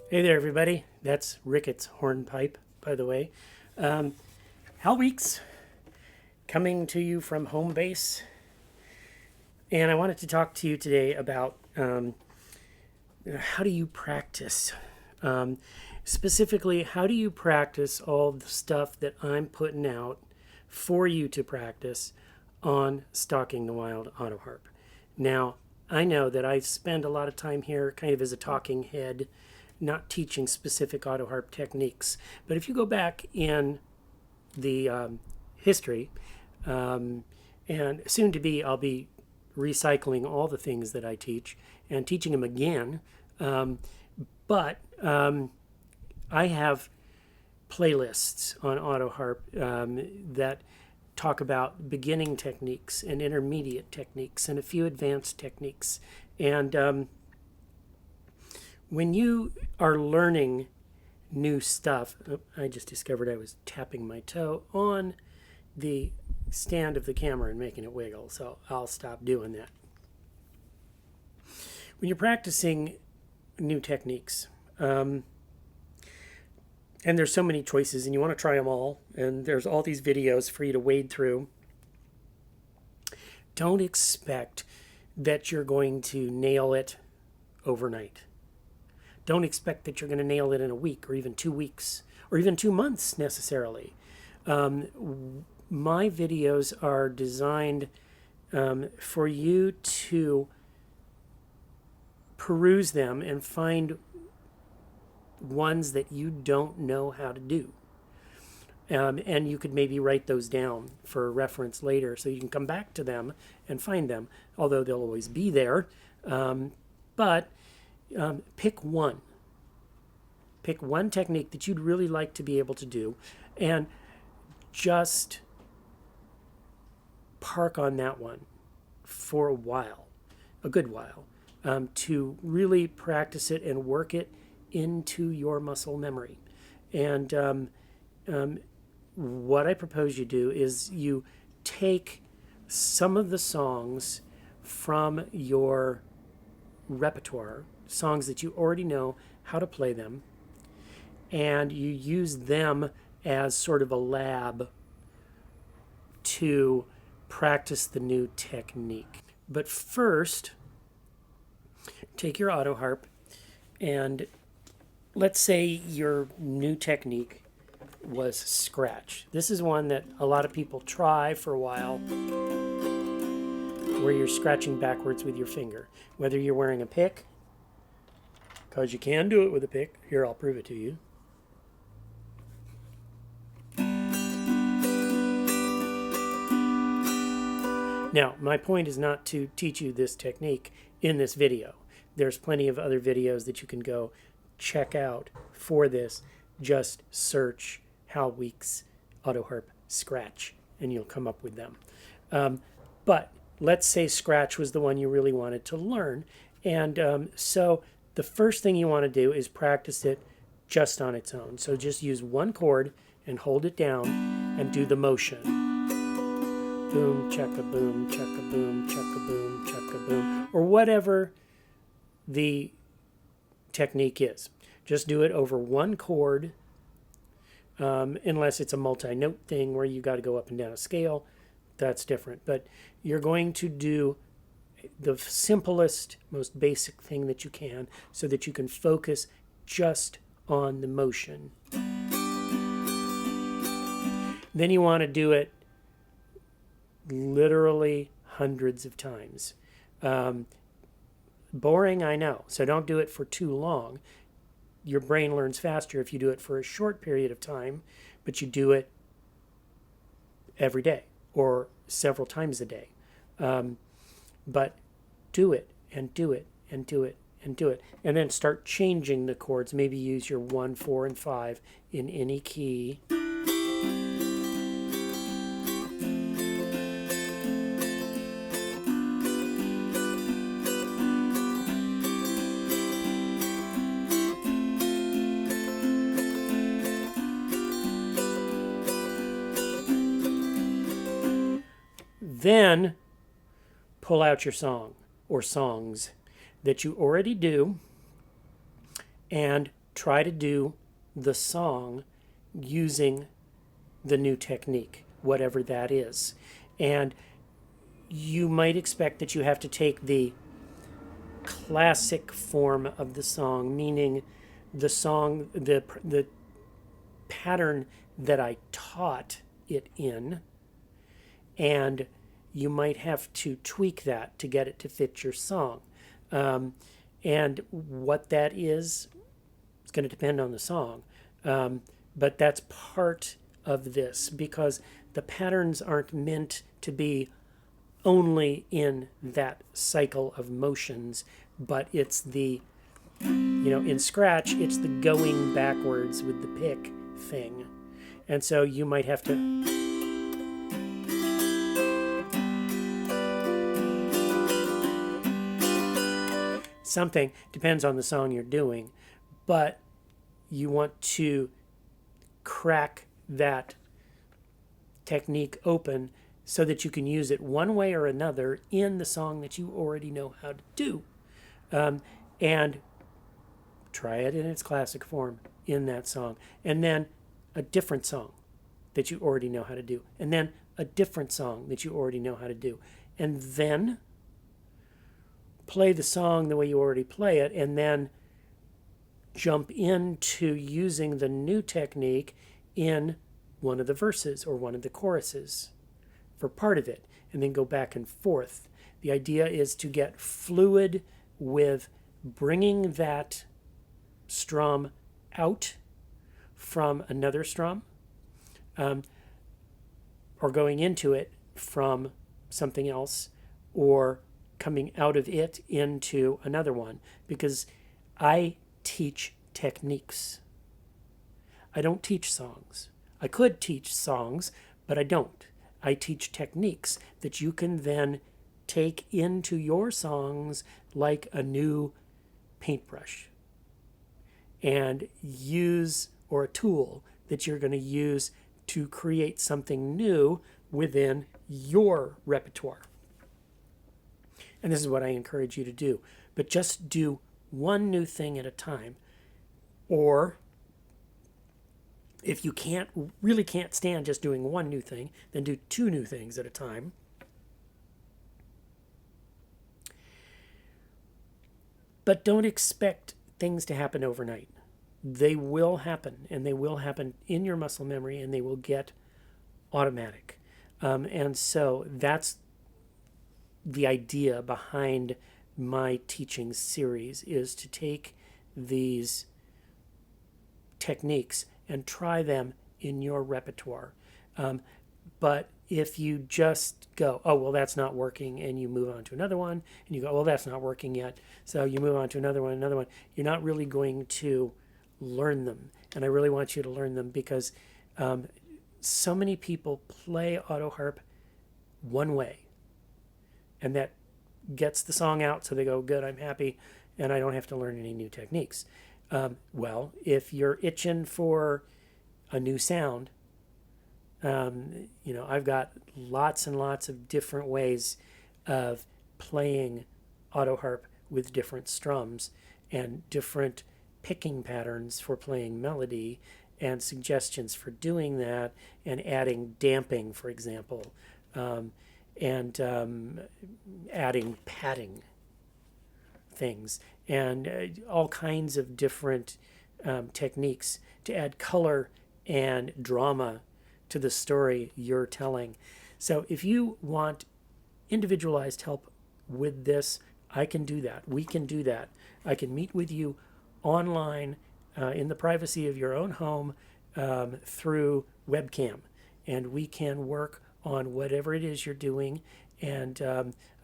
Hey there, everybody. That's Ricketts hornpipe, by the way. Hal Weeks coming to you from home base. And I wanted to talk to you today about how do you practice? Specifically, how do you practice all the stuff that I'm putting out for you to practice on Stalking the Wild Autoharp? Now, I know that I spend a lot of time here kind of as a talking head, not teaching specific Autoharp techniques. But if you go back in the history, and soon to be, I'll be recycling all the things that I teach and teaching them again. But I have playlists on Autoharp that talk about beginning techniques and intermediate techniques and a few advanced techniques. And when you are learning new stuff, I just discovered I was tapping my toe on the stand of the camera and making it wiggle, so I'll stop doing that. When you're practicing new techniques, and there's so many choices and you want to try them all, and there's all these videos for you to wade through, don't expect that you're going to nail it overnight. Don't expect that you're going to nail it in a week or even 2 weeks or even 2 months necessarily. My videos are designed for you to peruse them and find ones that you don't know how to do. And you could maybe write those down for reference later so you can come back to them and find them, although they'll always be there. But pick one. Pick one technique that you'd really like to be able to do and just park on that one for a while, a good while, to really practice it and work it into your muscle memory. And what I propose you do is you take some of the songs from your repertoire, songs that you already know how to play them, and you use them as sort of a lab to practice the new technique. But first, take your Autoharp, and let's say your new technique was scratch. This is one that a lot of people try for a while, where you're scratching backwards with your finger. Whether you're wearing a pick, because you can do it with a pick. Here, I'll prove it to you. Now, my point is not to teach you this technique in this video. There's plenty of other videos that you can go check out for this. Just search Hal Weeks Autoharp Scratch and you'll come up with them. But let's say scratch was the one you really wanted to learn. And so the first thing you want to do is practice it just on its own. So just use one chord and hold it down and do the motion. Boom, checka-boom, checka-boom, checka-boom, checka-boom, or whatever the technique is. Just do it over one chord, unless it's a multi-note thing where you got to go up and down a scale. That's different. But you're going to do the simplest, most basic thing that you can so that you can focus just on the motion. Then you want to do it literally hundreds of times. Boring, I know, so don't do it for too long. Your brain learns faster if you do it for a short period of time, but you do it every day or several times a day. But do it and do it and do it and do it. And then start changing the chords. Maybe use your 1, 4, and 5 in any key. Then pull out your song or songs that you already do and try to do the song using the new technique, whatever that is. And you might expect that you have to take the classic form of the song, meaning the song, the pattern that I taught it in, and you might have to tweak that to get it to fit your song. And what that is, it's going to depend on the song. But that's part of this, because the patterns aren't meant to be only in that cycle of motions, but it's the, in Scratch, it's the going backwards with the pick thing. And so you might have to something, depends on the song you're doing, but you want to crack that technique open so that you can use it one way or another in the song that you already know how to do. And try it in its classic form in that song. And then a different song that you already know how to do. And then a different song that you already know how to do. And then play the song the way you already play it, and then jump into using the new technique in one of the verses or one of the choruses for part of it, and then go back and forth. The idea is to get fluid with bringing that strum out from another strum, or going into it from something else, or coming out of it into another one, because I teach techniques. I don't teach songs. I could teach songs, but I don't. I teach techniques that you can then take into your songs like a new paintbrush and use, or a tool that you're going to use to create something new within your repertoire. And this is what I encourage you to do. But just do one new thing at a time. Or if you really can't stand just doing one new thing, then do two new things at a time. But don't expect things to happen overnight. They will happen, and they will happen in your muscle memory, and they will get automatic. And so that's the idea behind my teaching series, is to take these techniques and try them in your repertoire. But if you just go, oh, well, that's not working, and you move on to another one, and you go, well, that's not working yet, so you move on to another one, you're not really going to learn them. And I really want you to learn them, because so many people play Autoharp one way, and that gets the song out, so they go, good, I'm happy, and I don't have to learn any new techniques. Well, if you're itching for a new sound, I've got lots and lots of different ways of playing Autoharp with different strums and different picking patterns for playing melody, and suggestions for doing that, and adding damping, for example, and adding padding things, and all kinds of different techniques to add color and drama to the story you're telling. So if you want individualized help with this, I can do that. We can do that. I can meet with you online in the privacy of your own home through webcam, and we can work on whatever it is you're doing, and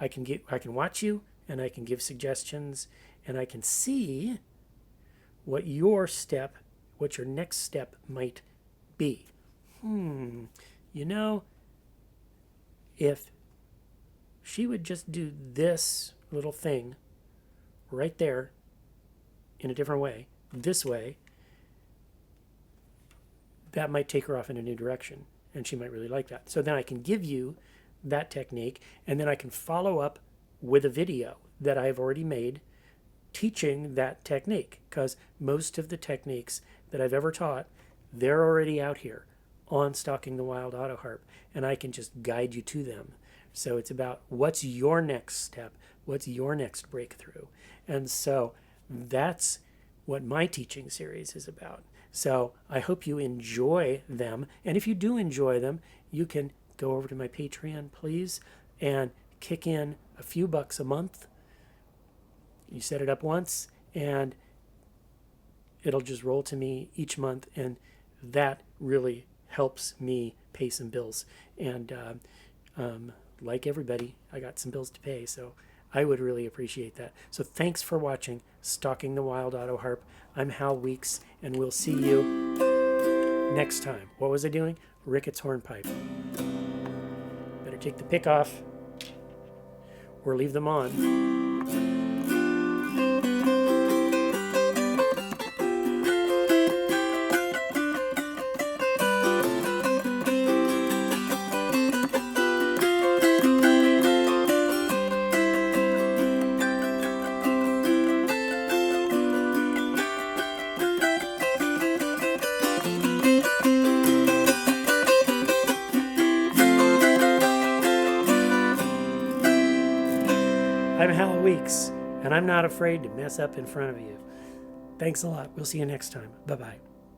I can watch you, and I can give suggestions, and I can see what your next step might be. If she would just do this little thing right there in a different way, this way, that might take her off in a new direction, and she might really like that. So then I can give you that technique, and then I can follow up with a video that I've already made teaching that technique, because most of the techniques that I've ever taught, they're already out here on Stalking the Wild Autoharp, and I can just guide you to them. So it's about what's your next step, what's your next breakthrough. And so that's what my teaching series is about. So I hope you enjoy them. And if you do enjoy them, you can go over to my Patreon, please, and kick in a few bucks a month. You set it up once, and it'll just roll to me each month, and that really helps me pay some bills. And like everybody, I got some bills to pay, so I would really appreciate that. So thanks for watching Stalking the Wild Autoharp. I'm Hal Weeks, and we'll see you next time. What was I doing? Ricketts hornpipe. Better take the pick off or leave them on. I'm Hal Weeks, and I'm not afraid to mess up in front of you. Thanks a lot. We'll see you next time. Bye-bye.